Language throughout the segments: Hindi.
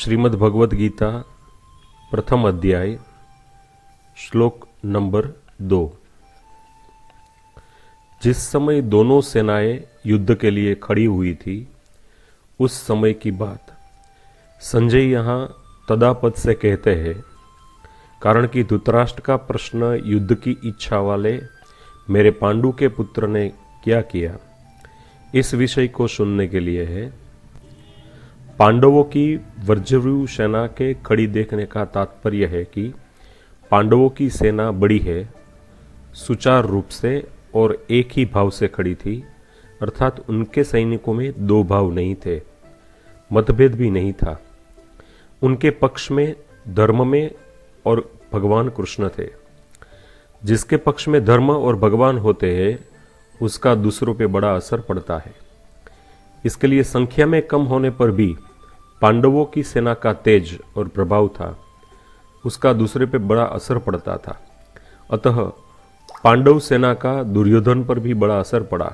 श्रीमद् भगवद गीता प्रथम अध्याय श्लोक नंबर 2। जिस समय दोनों सेनाएं युद्ध के लिए खड़ी हुई थी उस समय की बात संजय यहाँ तदापद से कहते हैं, कारण कि धृतराष्ट्र का प्रश्न युद्ध की इच्छा वाले मेरे पांडु के पुत्र ने क्या किया, इस विषय को सुनने के लिए है। पांडवों की वज्रव्यूह सेना के खड़ी देखने का तात्पर्य है कि पांडवों की सेना बड़ी है, सुचारू रूप से और एक ही भाव से खड़ी थी, अर्थात उनके सैनिकों में दो भाव नहीं थे, मतभेद भी नहीं था। उनके पक्ष में धर्म में और भगवान कृष्ण थे। जिसके पक्ष में धर्म और भगवान होते हैं उसका दूसरों पे बड़ा असर पड़ता है। इसके लिए संख्या में कम होने पर भी पांडवों की सेना का तेज और प्रभाव था, उसका दूसरे पे बड़ा असर पड़ता था। अतः पांडव सेना का दुर्योधन पर भी बड़ा असर पड़ा,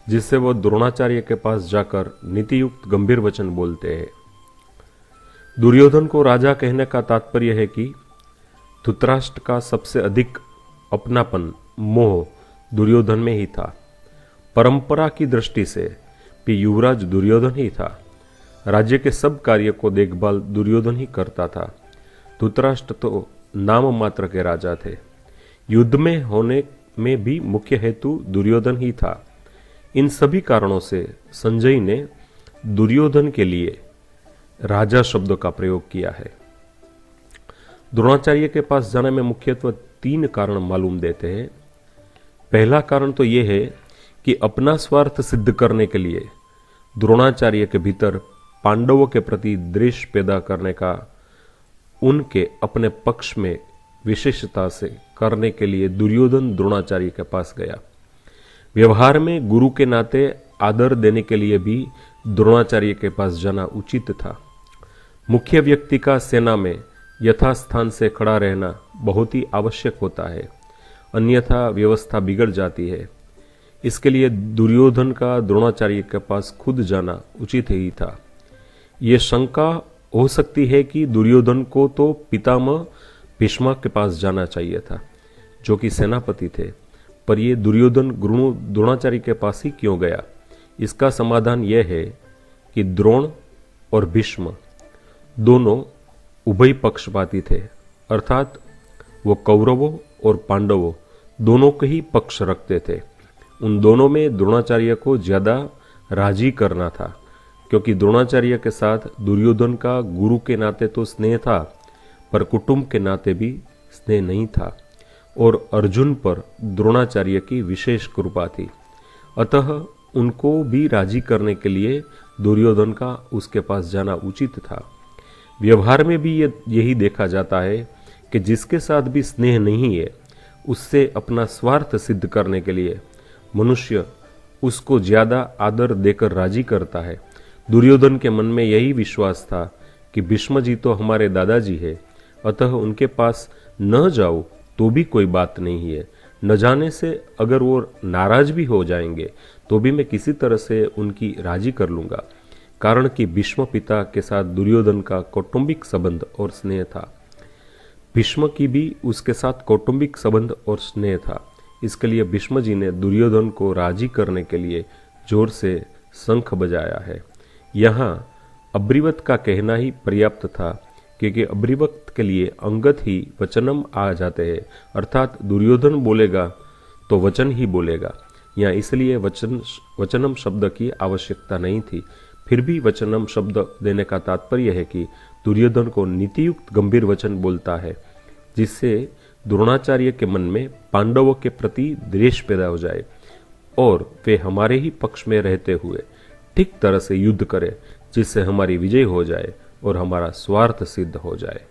जिससे वह द्रोणाचार्य के पास जाकर नीतियुक्त गंभीर वचन बोलते हैं। दुर्योधन को राजा कहने का तात्पर्य है कि धृतराष्ट्र का सबसे अधिक अपनापन मोह दुर्योधन में ही था। परंपरा की दृष्टि से भी युवराज दुर्योधन ही था। राज्य के सब कार्य को देखभाल दुर्योधन ही करता था। धृतराष्ट्र तो नाम मात्र के राजा थे। युद्ध में होने में भी मुख्य हेतु दुर्योधन ही था। इन सभी कारणों से संजय ने दुर्योधन के लिए राजा शब्द का प्रयोग किया है। द्रोणाचार्य के पास जाने में मुख्यतः 3 कारण मालूम देते हैं। पहला कारण तो यह है कि अपना स्वार्थ सिद्ध करने के लिए द्रोणाचार्य के भीतर पांडवों के प्रति द्वेष पैदा करने का उनके अपने पक्ष में विशेषता से करने के लिए दुर्योधन द्रोणाचार्य के पास गया। व्यवहार में गुरु के नाते आदर देने के लिए भी द्रोणाचार्य के पास जाना उचित था। मुख्य व्यक्ति का सेना में यथास्थान से खड़ा रहना बहुत ही आवश्यक होता है, अन्यथा व्यवस्था बिगड़ जाती है। इसके लिए दुर्योधन का द्रोणाचार्य के पास खुद जाना उचित ही था। ये शंका हो सकती है कि दुर्योधन को तो पितामह भीष्म के पास जाना चाहिए था, जो कि सेनापति थे, पर ये दुर्योधन गुरु द्रोणाचार्य के पास ही क्यों गया? इसका समाधान यह है कि द्रोण और भीष्म दोनों उभय पक्षपाती थे, अर्थात वो कौरवों और पांडवों दोनों के ही पक्ष रखते थे। उन दोनों में द्रोणाचार्य को ज्यादा राजी करना था, क्योंकि द्रोणाचार्य के साथ दुर्योधन का गुरु के नाते तो स्नेह था, पर कुटुंब के नाते भी स्नेह नहीं था, और अर्जुन पर द्रोणाचार्य की विशेष कृपा थी। अतः उनको भी राजी करने के लिए दुर्योधन का उसके पास जाना उचित था। व्यवहार में भी यही देखा जाता है कि जिसके साथ भी स्नेह नहीं है, उससे अपना स्वार्थ सिद्ध करने के लिए मनुष्य उसको ज्यादा आदर देकर राजी करता है। दुर्योधन के मन में यही विश्वास था कि भीष्म जी तो हमारे दादाजी है, अतः उनके पास न जाओ तो भी कोई बात नहीं है। न जाने से अगर वो नाराज भी हो जाएंगे तो भी मैं किसी तरह से उनकी राजी कर लूंगा, कारण कि भीष्म पिता के साथ दुर्योधन का कौटुंबिक संबंध और स्नेह था। भीष्म की भी उसके साथ कौटुंबिक संबंध और स्नेह था। इसके लिए भीष्म जी ने दुर्योधन को राजी करने के लिए जोर से शंख बजाया है। यहाँ अब्रिवत का कहना ही पर्याप्त था, क्योंकि अब्रिवत के लिए अंगत ही वचनम आ जाते हैं, अर्थात दुर्योधन बोलेगा तो वचन ही बोलेगा। यहाँ इसलिए वचनम शब्द की आवश्यकता नहीं थी। फिर भी वचनम शब्द देने का तात्पर्य है कि दुर्योधन को नीतियुक्त गंभीर वचन बोलता है, जिससे द्रोणाचार्य के मन में पांडवों के प्रति द्वेष पैदा हो जाए और वे हमारे ही पक्ष में रहते हुए ठीक तरह से युद्ध करें, जिससे हमारी विजय हो जाए और हमारा स्वार्थ सिद्ध हो जाए।